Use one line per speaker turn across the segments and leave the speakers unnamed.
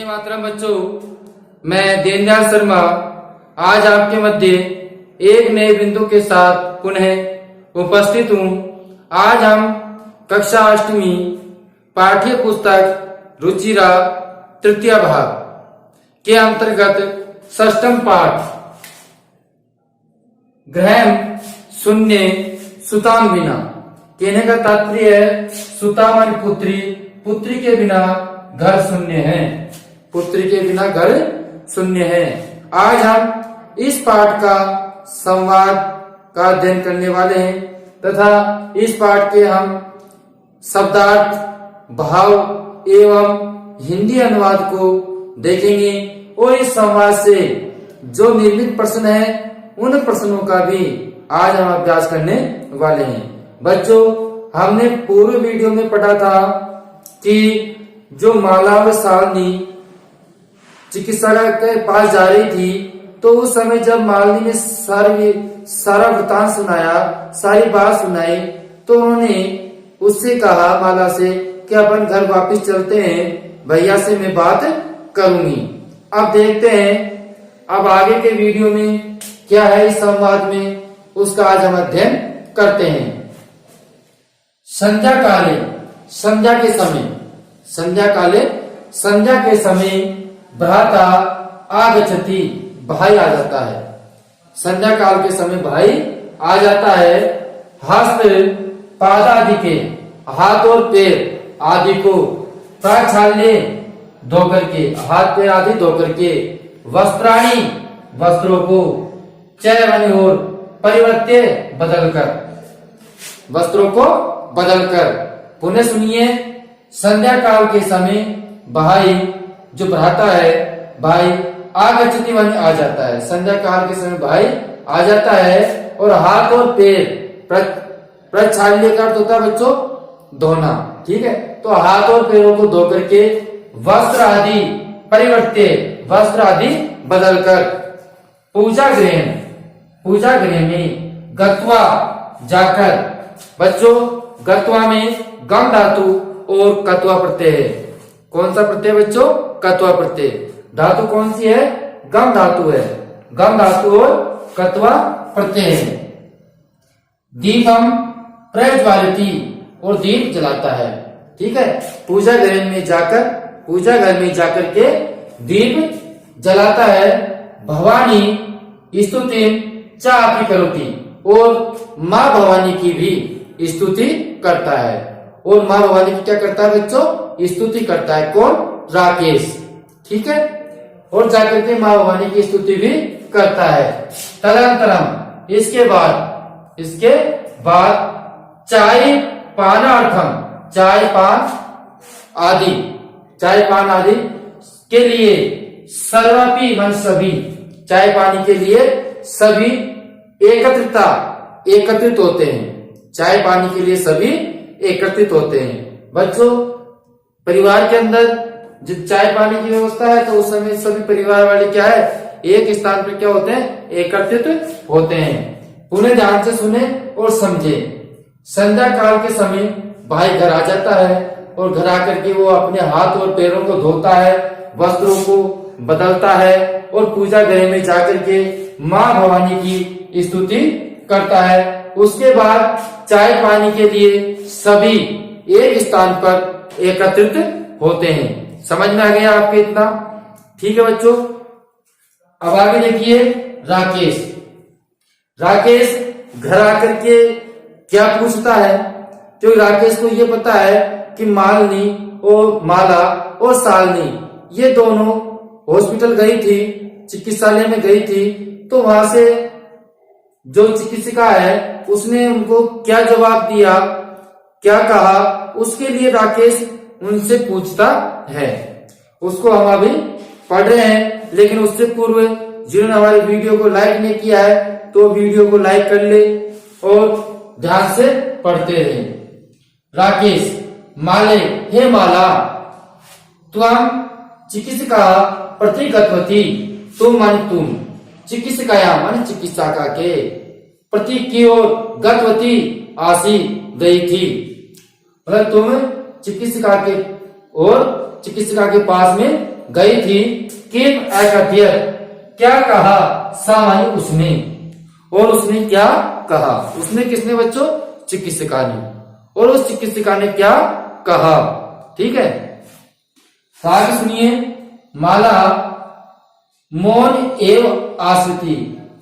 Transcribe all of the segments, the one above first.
वंदे मातरम बच्चों, मैं दीनदयाल शर्मा आज आपके मध्य एक नए बिंदु के साथ पुनः उपस्थित हूँ। आज हम कक्षा 8वीं पाठ्य पुस्तक रुचिरा तृतीय भाग के अंतर्गत षष्ठम पाठ ग्रहम शून्य सुताम बिना, कहने का तात्पर्य है सुतामन पुत्री, पुत्री के बिना घर शून्य है, पुत्री के बिना घर शून्य है। आज हम इस पाठ का संवाद का अध्ययन करने वाले हैं तथा इस पाठ के हम शब्दार्थ, भाव एवं हिंदी अनुवाद को देखेंगे और इस संवाद से जो निर्मित प्रश्न है उन प्रश्नों का भी आज हम अभ्यास करने वाले हैं। बच्चों, हमने पूर्व वीडियो में पढ़ा था कि जो माला और शालिनी चिकित्सालय के पास जा रही थी तो उस समय जब मालिनी ने सारा वृतांत सुनाया, सारी बात सुनाई, तो उन्होंने उससे कहा माला से कि अपन घर वापस चलते हैं, भैया से मैं बात करूंगी। अब देखते हैं अब आगे के वीडियो में क्या है इस संवाद में, उसका आज हम अध्ययन करते हैं। संध्या काले, संध्या के समय, संध्या काले, संध्या के समय भ्राता आगच्छति, भाई आ जाता है। संध्या काल के समय भाई आ जाता है। हस्त पादादि के, हाथ और पैर आदि को, प्रक्षाल्य धोकर के, हाथ पैर आदि धोकर के, वस्त्राणी वस्त्रों को, चैवनि और परिवर्त्य बदलकर, वस्त्रों को बदलकर। पुनः सुनिए, संध्या काल के समय भाई जो भ्राता है, भाई आगच्छति माने आ जाता है। संध्या काल के समय भाई आ जाता है और हाथ और पैर, प्रक्षाल्य का अर्थ होता है बच्चों धोना, ठीक है। तो हाथ और पैरों को धो करके वस्त्र आदि परिवर्त्य, वस्त्र आदि बदलकर, पूजा गृह, पूजा गृह में गत्वा जाकर, बच्चों गत्वा में गम धातु और कत्वा प्रत्यय है। कौन सा प्रत्यय बच्चों? कत्वा प्रत्यय। धातु कौन सी है? गम धातु है। गम धातु और कत्वा प्रत्यय है। दीपम प्रज्वालिति, और दीप जलाता है, ठीक है। पूजा घर में जाकर, पूजा घर में जाकर के दीप जलाता है। भवानी स्तुति चापी करोति, और माँ भवानी की भी स्तुति करता है। और माँ भवानी की क्या करता है बच्चों? स्तुति करता है। कौन? राकेश, ठीक है। और जाकर के माँ भवानी की स्तुति भी करता है। तदंतरम, इसके बाद चाय पानार्थम, चाय पान आदि, चाय पान आदि के लिए सर्वापि मन सभी, चाय पानी के लिए सभी एकत्रित होते हैं। चाय पानी के लिए सभी एकत्रित होते हैं। बच्चों, परिवार के अंदर जब चाय पानी की व्यवस्था है तो उस समय सभी परिवार वाले क्या है, एक स्थान पर क्या होते हैं? एकत्रित होते हैं। पुनः ध्यान से सुने और समझे। संध्या काल के समय भाई घर आ जाता है और घर आकर के वो अपने हाथ और पैरों को धोता है, वस्त्रों को बदलता है और पूजा गृह में जाकर के माँ भवानी की स्तुति करता है। उसके बाद चाय पानी के लिए सभी एक स्थान पर एकत्रित होते हैं। समझ में आ गया आपके इतना? ठीक है बच्चों। अब आगे देखिए, राकेश। राकेश घर आकर के क्या पूछता है? क्योंकि राकेश को ये पता है कि मालिनी और माला और शालिनी ये दोनों हॉस्पिटल गई थी, चिकित्सालय में गई थी, तो वहां से जो चिकित्सिका है उसने उनको क्या जवाब दिया, क्या कहा, उसके लिए राकेश उनसे पूछता है। उसको हम अभी पढ़ रहे हैं, लेकिन उससे पूर्व जिन्होंने हमारे वीडियो को लाइक नहीं किया है तो वीडियो को लाइक कर ले और ध्यान से पढ़ते रहे। राकेश, माले, हे माला, त्वं चिकित्सिका प्रतिगतवती, तुम मान तुम, चिकित्सिकाया मान चिकित्सिका के, प्रति की ओर गतवती आसी गई थी, मतलब तुम चिकित्सिका के और चिकित्सिका के पास में गई थी। किम एकथियत, क्या कहा, सा मानी उसने, और उसने क्या कहा। उसने किसने बच्चों, चिकित्सिका ने, और उस चिकित्सिका ने क्या कहा। ठीक है, आगे सुनिए। माला मौन एव आश्रिति,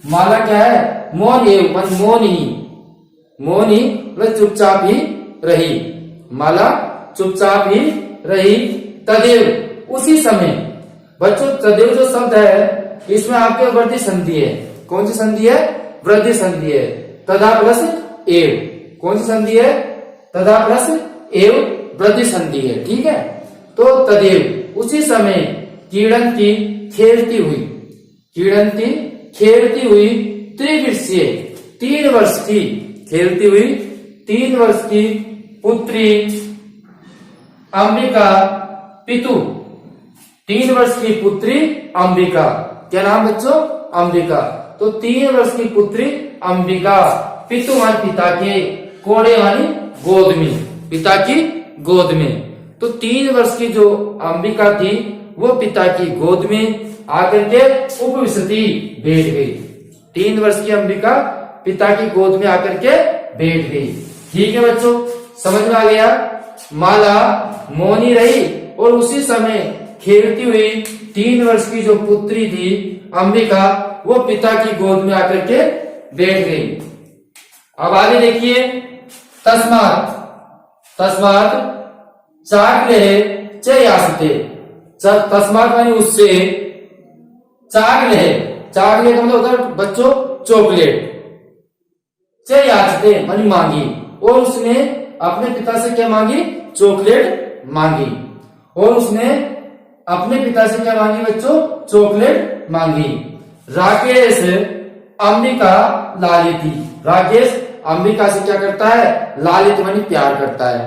माला क्या है, मौन एव मान मौन ही, मौन ही मतलब चुपचाप ही रही, माला चुपचाप ही रही। तदेव उसी समय, बच्चों तदेव जो शब्द है इसमें आपके वृद्धि संधि है। कौन सी संधि है, वृद्धि संधि है। तदा प्लस एव, कौन सी संधि है, तदा प्लस एव वृद्धि संधि है। ठीक है, तो तदेव उसी समय क्रीडंती खेलती हुई, क्रीडंती खेलती हुई, त्रिवर्षीय 3 वर्ष की, खेलती हुई 3 वर्ष की पुत्री अंबिका पितु, 3 वर्ष की पुत्री अंबिका, क्या नाम बच्चों, अंबिका। तो 3 वर्ष की पुत्री अंबिका, पितु मान पिता के, कोड़े मानी गोद में, पिता की गोद में। तो 3 वर्ष की जो अंबिका थी वो पिता की गोद में आकर के उपविशति, बैठ गई। 3 वर्ष की अंबिका पिता की गोद में आकर के बैठ गई। ठीक है बच्चों, समझ में आ गया। माला मौनी रही और उसी समय खेलती हुई 3 वर्ष की जो पुत्री थी अंबिका, वो पिता की गोद में आकर के बैठ गई। अब आगे देखिए। तस्मात, तस्मात चाकले च यासते, तस्मात मानी उससे, चाकले, चाकले का मतलब होता है बच्चों चॉकलेट, च याचते मानी मांगी, और उसने अपने पिता से क्या मांगी, चॉकलेट मांगी। और उसने अपने पिता से क्या मांगी बच्चों, चॉकलेट मांगी। राकेश अंबिका लालिती, राकेश अंबिका से क्या करता है, लालित मानी प्यार करता है।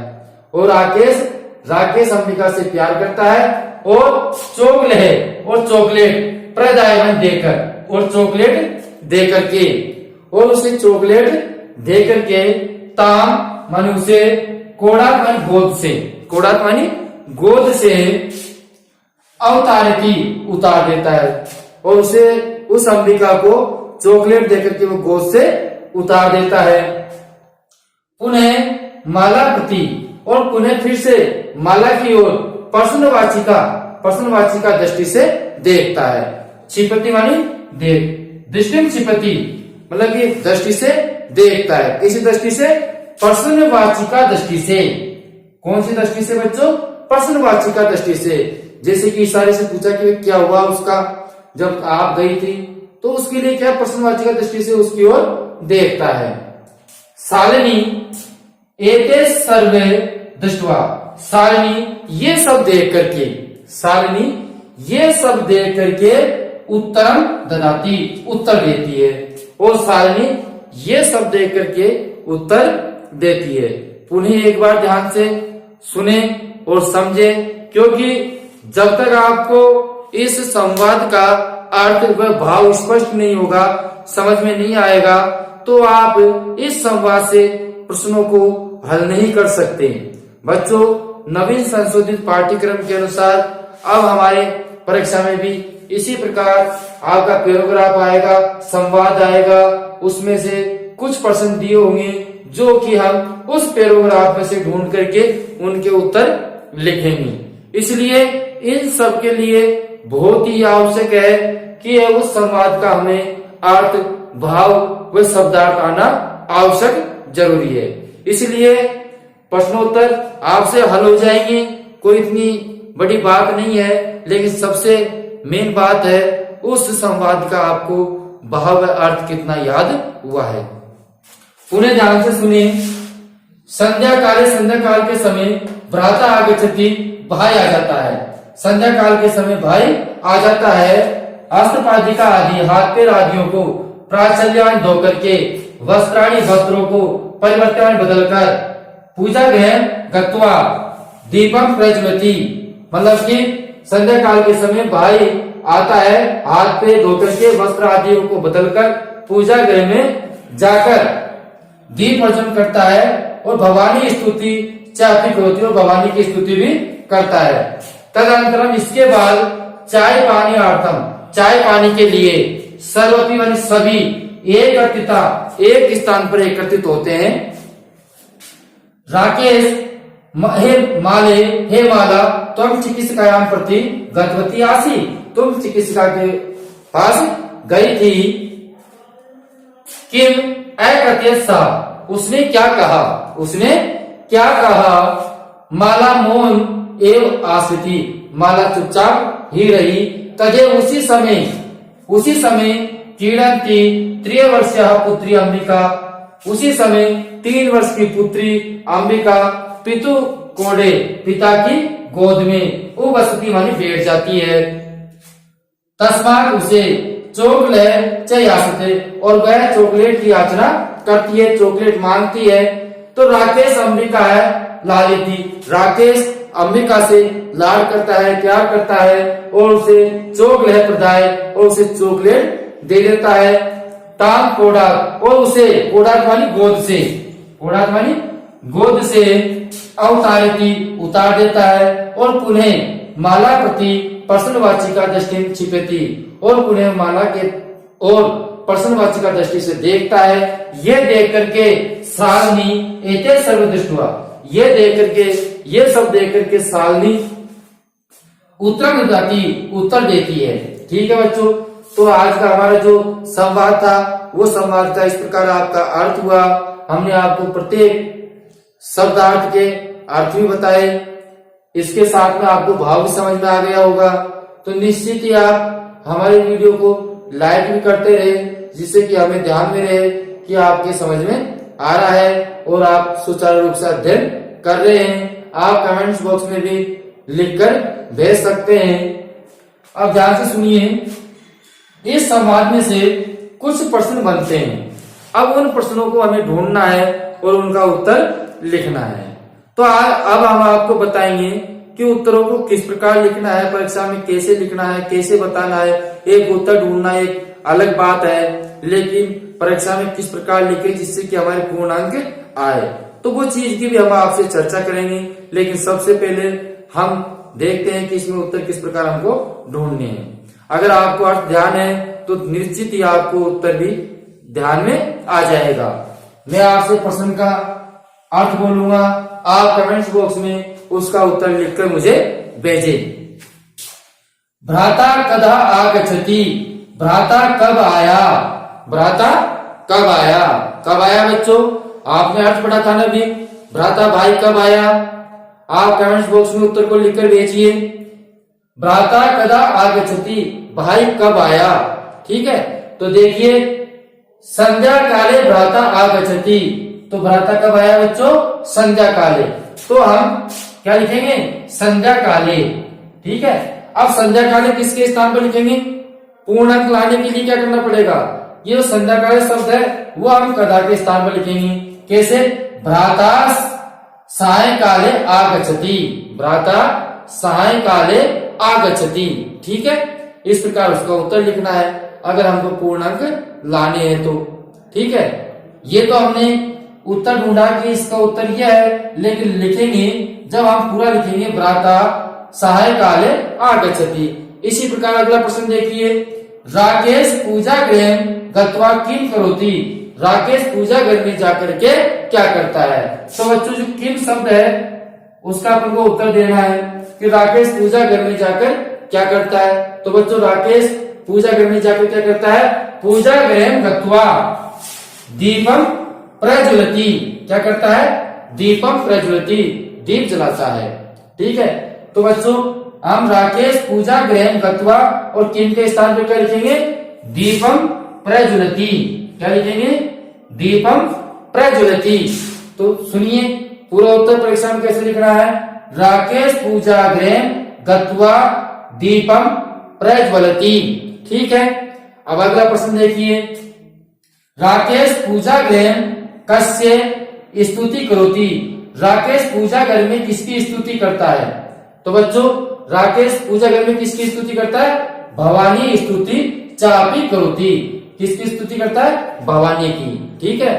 और राकेश अंबिका से प्यार करता है, और चॉकले, और चॉकलेट प्रदाय मानी देकर, और चॉकलेट देकर के, और उसे चॉकलेट देकर के, ताम मानी उसे, कोड़ात मानी गोद से, कोड़ात मानी गोद से, अवतारती उतार देता है, और उसे, उस अंबिका को चॉकलेट देकर के वो गोद से उतार देता है। पुनः माला प्रति, और पुनः फिर से माला की ओर प्रश्नवाचिका, प्रश्नवाचिका दृष्टि से देखता है। क्षिपति मानी देख, दृष्टि क्षिपति मतलब कि दृष्टि से देखता है। किसी दृष्टि से, प्रश्नवाचिका दृष्टि से। कौन सी दृष्टि से बच्चों, प्रश्नवाचिका दृष्टि से। जैसे कि इशारे से पूछा कि क्या हुआ उसका जब आप गई थी, तो उसके लिए क्या, प्रश्नवाचिका दृष्टि से उसकी ओर देखता है। शालिनी एते सर्वे दृष्टवा, शालिनी ये सब देख करके, शालिनी ये सब देख करके उत्तरम ददाती, उत्तर देती है। और शालिनी ये सब देख करके उत्तर देती है। पुनः एक बार ध्यान से सुने और समझे, क्योंकि जब तक आपको इस संवाद का अर्थ व भाव स्पष्ट नहीं होगा, समझ में नहीं आएगा, तो आप इस संवाद से प्रश्नों को हल नहीं कर सकते। बच्चों, नवीन संशोधित पाठ्यक्रम के अनुसार अब हमारे परीक्षा में भी इसी प्रकार आपका पैराग्राफ आएगा, संवाद आएगा, उसमें से कुछ प्रश्न दिए होंगे जो कि हम उस पैराग्राफ में से ढूंढ करके उनके उत्तर लिखेंगे। इसलिए इन सब के लिए बहुत ही आवश्यक है कि उस संवाद का हमें अर्थ, भाव व शब्दार्थ आना आवश्यक जरूरी है। इसलिए प्रश्नोत्तर आपसे हल हो जाएंगे, कोई इतनी बड़ी बात नहीं है, लेकिन सबसे मेन बात है उस संवाद का आपको भाव व अर्थ कितना याद हुआ है। पुनः ध्यान से सुनिए। संध्या काले, संध्या काल के समय भ्राता आगच्छति, भाई आ जाता है। संध्या काल के समय भाई आ जाता है। अस्त्रपादिका आदि, हाथ पैर आदियों को प्राचल्यान धो करके, वस्त्राणी वस्त्रों को परिवर्तन बदलकर, पूजा गृह गत्वा दीपम प्रज्वलति, मतलब कि संध्या काल के समय भाई आता है, हाथ पे धो करके वस्त्र आदियों को बदलकर पूजा गृह में जाकर दीप प्रज्वलन करता है और भवानी स्तुति चापिक होती है और भवानी की स्तुति भी करता है। तदनंतरम इसके बाद चाय पानी अर्थम, चाय पानी के लिए, सर्वपि माने सभी, एकत्रिता एक स्थान पर एकत्रित होते हैं। राकेश हे माले, हे माला, तुम चिकित्सकायाम प्रति गतवती आसी, तुम चिकित्सिका के पास गई थी। किम अप्रत्यय सा, उसने क्या कहा, उसने क्या कहा। माला मौन एवं आस्थिति, माला चुपचाप ही रही। तदे उसी समय क्रीडंती 3 वर्षीय पुत्री अंबिका, उसी समय 3 वर्ष की पुत्री अंबिका पितु कोड़े, पिता की गोद में उपस्थिति मानी बैठ जाती है। तस्मात उसे चॉकलेट चाहिए, और वह चॉकलेट की याचना करती है, चॉकलेट मांगती है। तो राकेश अंबिका है लालिती, राकेश अंबिका से लाड करता है, प्यार करता है और उसे चॉकलेट प्रदाय और उसे चॉकलेट दे देता है। ताम कोड़ा, और उसे कोड़ा वाली गोद से, कोड़ा वाली गोद से अवतारती उतार देता है। और पुनः माला प्रति प्रश्नवाचिका दृष्टि छिपेती, और पुनः माला के और प्रश्नवाचिका दृष्टि से देखता है। यह देख करके शालिनी एते सर्वदृष्टवा, ये देख करके, ये सब देख करके शालिनी उत्तर देती है। ठीक है बच्चों, तो आज का हमारा जो संवाद था वो संवाद का इस प्रकार आपका अर्थ हुआ। हमने आपको प्रत्येक शब्दार्थ के अर्थ भी बताए, इसके साथ में आपको भाव भी समझ में आ गया होगा। तो निश्चित ही आप हमारे वीडियो को लाइक भी करते रहे, जिससे कि हमें ध्यान में रहे कि आपके समझ में आ रहा है और आप सुचारू रूप से अध्ययन कर रहे हैं। आप कमेंट्स बॉक्स में भी लिखकर भेज सकते हैं। अब ध्यान से सुनिए, इस संवाद में से कुछ प्रश्न बनते हैं। अब उन प्रश्नों को हमें ढूंढना है और उनका उत्तर लिखना है। तो अब हम आपको बताएंगे कि उत्तरों को किस प्रकार लिखना है, परीक्षा में कैसे लिखना है, कैसे बताना है। एक उत्तर ढूंढना एक अलग बात है, लेकिन परीक्षा में किस प्रकार लिखे जिससे कि हमारे पूर्णांक आए, तो वो चीज की भी हम आपसे चर्चा करेंगे। लेकिन सबसे पहले हम देखते हैं कि इसमें उत्तर किस प्रकार हमको ढूंढने हैं। अगर आपको अर्थ ध्यान है तो निश्चित ही आपको उत्तर भी ध्यान में आ जाएगा। मैं आपसे प्रश्न का अर्थ बोलूंगा, आप कमेंट्स बॉक्स में उसका उत्तर लिखकर मुझे भेजें। भ्राता कदा आगच्छति, भ्राता कब आया, भ्राता कब आया, कब आया बच्चों, आपने अर्थ पढ़ा था ना भी, भ्राता भाई कब आया। आप कमेंट्स बॉक्स में उत्तर को लिखकर भेजिए। भ्राता कदा आगच्छति, भाई कब आया। ठीक है, तो देखिए संध्या काले भ्राता आगच्छति, तो भ्राता कब आया बच्चों, संध्या काले। तो हम क्या लिखेंगे, संध्या काले। ठीक है, अब संध्या काले किसके स्थान पर लिखेंगे, पूर्णांक लाने के लिए क्या करना पड़ेगा, ये संध्या काले शब्द है वो हम कदा के स्थान पर लिखेंगे। कैसे, भ्राता सायंकाले आगच्छति, भ्राता सायंकाले आगच्छति। ठीक है, इस प्रकार उसका उत्तर लिखना है अगर हमको पूर्णांक लाने हैं तो। ठीक है, ये तो हमने उत्तर ढूंढा कि इसका उत्तर यह है, लेकिन लिखेंगे जब हम पूरा लिखेंगे भ्राता सायंकाले आगच्छति। इसी प्रकार अगला प्रश्न देखिए, राकेश पूजा गृह गत्वा किम करोति, राकेश पूजा घर में जाकर के क्या करता है। तो बच्चों जो किम शब्द है उसका अपन को उत्तर देना है कि राकेश पूजा घर में जाकर क्या करता है। तो बच्चों राकेश पूजा घर में जाकर क्या करता है, पूजा गृह गत्वा दीपम प्रज्वलति, क्या करता है, दीपम प्रज्वलति, दीप जलाता है। ठीक है, तो बच्चों हम राकेश पूजा गृह गत्वा और किम के स्थान पर क्या लिखेंगे, दीपम प्रज्वलति, क्या लिखेंगे, दीपम प्रज्वलति। तो सुनिए पूरा उत्तर परीक्षा में कैसे लिखना है, राकेश पूजा गृह गत्वा दीपम प्रज्वलति। ठीक है, अब अगला प्रश्न देखिए, राकेश पूजा गृह कस्य स्तुति करोति, राकेश पूजा घर में किसकी स्तुति करता है। तो बच्चों राकेश पूजा घर में किसकी स्तुति करता है, भवानी स्तुति चापी करोति, किसकी स्तुति करता है, भवानी की। ठीक है,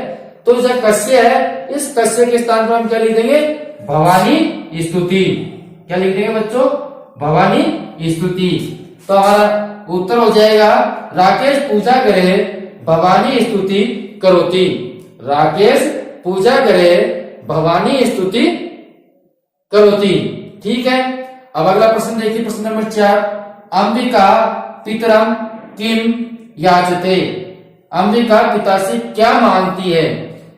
तो जो कस्य है इस कस्य के स्थान पर हम क्या लिख देंगे, भवानी स्तुति, क्या लिख देंगे बच्चों, भवानी स्तुति। तो हमारा उत्तर हो जाएगा राकेश पूजा करे भवानी स्तुति करोति। राकेश पूजा करे भवानी स्तुति करोति। ठीक है, अब अगला प्रश्न देखिए, प्रश्न नंबर 4। अंबिका पितरम किम याचते। अंबिका पिता से क्या मांगती है?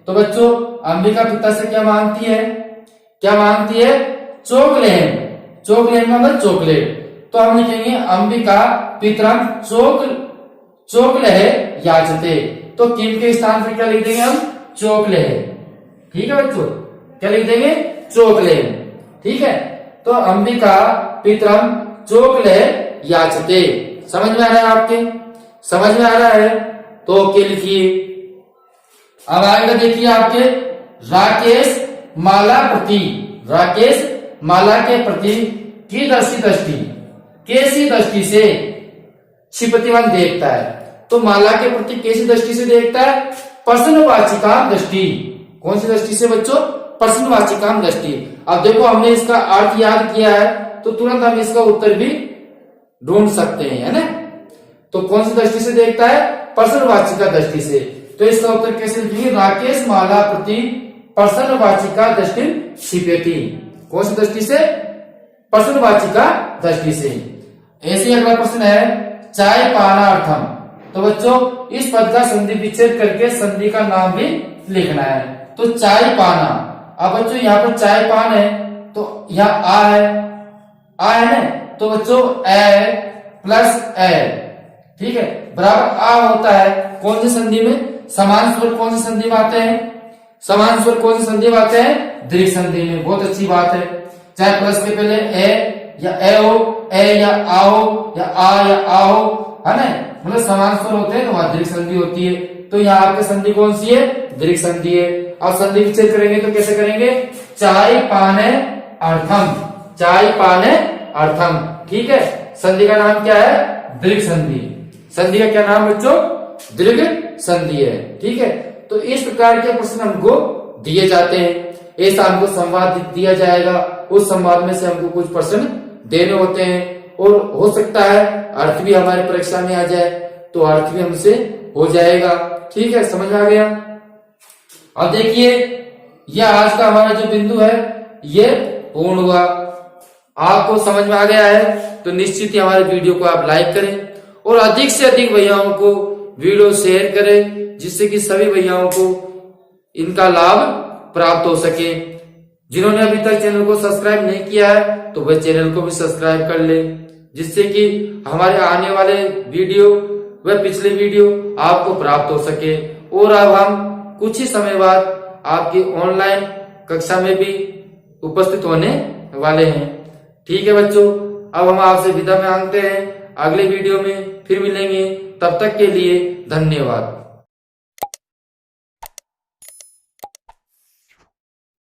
तो बच्चों अंबिका पिता से क्या मांगती है? क्या मांगती है? चॉकलेट। चॉकलेट मतलब चॉकलेट। तो हम लिखेंगे अंबिका पितरम चॉकलेट याचते। तो किम के स्थान पर क्या लिख देंगे हम? चॉकलेट। ठीक है बच्चों, क्या लिख देंगे? चॉकलेट। ठीक है, तो अंबिका पितरम चॉकलेट याचते। समझ में आ रहा है आपके? समझ में आ रहा है तो ओके लिखिए। अब आगे देखिए आपके राकेश माला प्रति। राकेश माला के प्रति की दृष्टि कैसी दृष्टि से क्षिपतिमान देखता है? तो माला के प्रति कैसी दृष्टि से देखता है? प्रश्नवाचिकाम दृष्टि। कौन सी दृष्टि से बच्चों? प्रश्नवाचिकाम दृष्टि। अब देखो हमने इसका अर्थ याद किया है तो तुरंत हम इसका उत्तर भी ढूंढ सकते हैं, है ना? तो कौन सी दृष्टि से देखता है? प्रश्नवाचिका दृष्टि से। तो इसका उत्तर कैसे लिखेंगे? राकेश माला प्रति प्रश्नवाचिका दृष्टि क्षिपेति। कौन सी दृष्टि से? प्रश्नवाचिका दृष्टि से। ऐसे अगला प्रश्न है चाय पानार्थम। तो बच्चों इस पद का संधि विच्छेद करके संधि का नाम भी लिखना है। तो चाय पाना। अब बच्चों यहाँ पर चाय पान है तो यहाँ आ है, आ है ना? तो बच्चों ए प्लस ए, ठीक है, बराबर आ होता है। कौन सी संधि में? समान स्वर कौन सी संधि में आते हैं? समान स्वर कौन सी संधि में आते हैं? दीर्घ संधि में। बहुत अच्छी बात है। चाहे प्लस के पहले ए या ए हो, ए या आओ या आ या आओ, है ना? मतलब समान स्वर होते हैं तो वहां दीर्घ संधि होती है। तो यहाँ आपकी संधि कौन सी है? दीर्घ संधि है। अब संधि विच्छेद करेंगे तो कैसे करेंगे? चाय पाने अर्थम। चाय पाने अर्थम। ठीक है, संधि का नाम क्या है? दीर्घ संधि। संधि का क्या नाम बच्चों? दीर्घ संधि है। ठीक है, तो इस प्रकार के प्रश्न हमको दिए जाते हैं। ऐसा हमको संवाद दिया जाएगा, उस संवाद में से हमको कुछ प्रश्न देने होते हैं और हो सकता है अर्थ भी हमारे परीक्षा में आ जाए तो अर्थ भी हमसे हो जाएगा। ठीक है, समझ में आ गया? अब देखिए यह आज का हमारा जो बिंदु है ये पूर्ण हुआ। आपको समझ में आ गया है तो निश्चित ही हमारे वीडियो को आप लाइक करें और अधिक से अधिक भैयाओं को वीडियो शेयर करें जिससे कि सभी भैयाओं को इनका लाभ प्राप्त हो सके। जिन्होंने अभी तक चैनल को सब्सक्राइब नहीं किया है तो वह चैनल को भी सब्सक्राइब कर ले जिससे कि हमारे आने वाले वीडियो व पिछले वीडियो आपको प्राप्त हो सके। और अब हम कुछ ही समय बाद आपकी ऑनलाइन कक्षा में भी उपस्थित होने वाले हैं। ठीक है बच्चों, अब हम आपसे विदा मांगते हैं। अगले वीडियो में फिर मिलेंगे, तब तक के लिए धन्यवाद।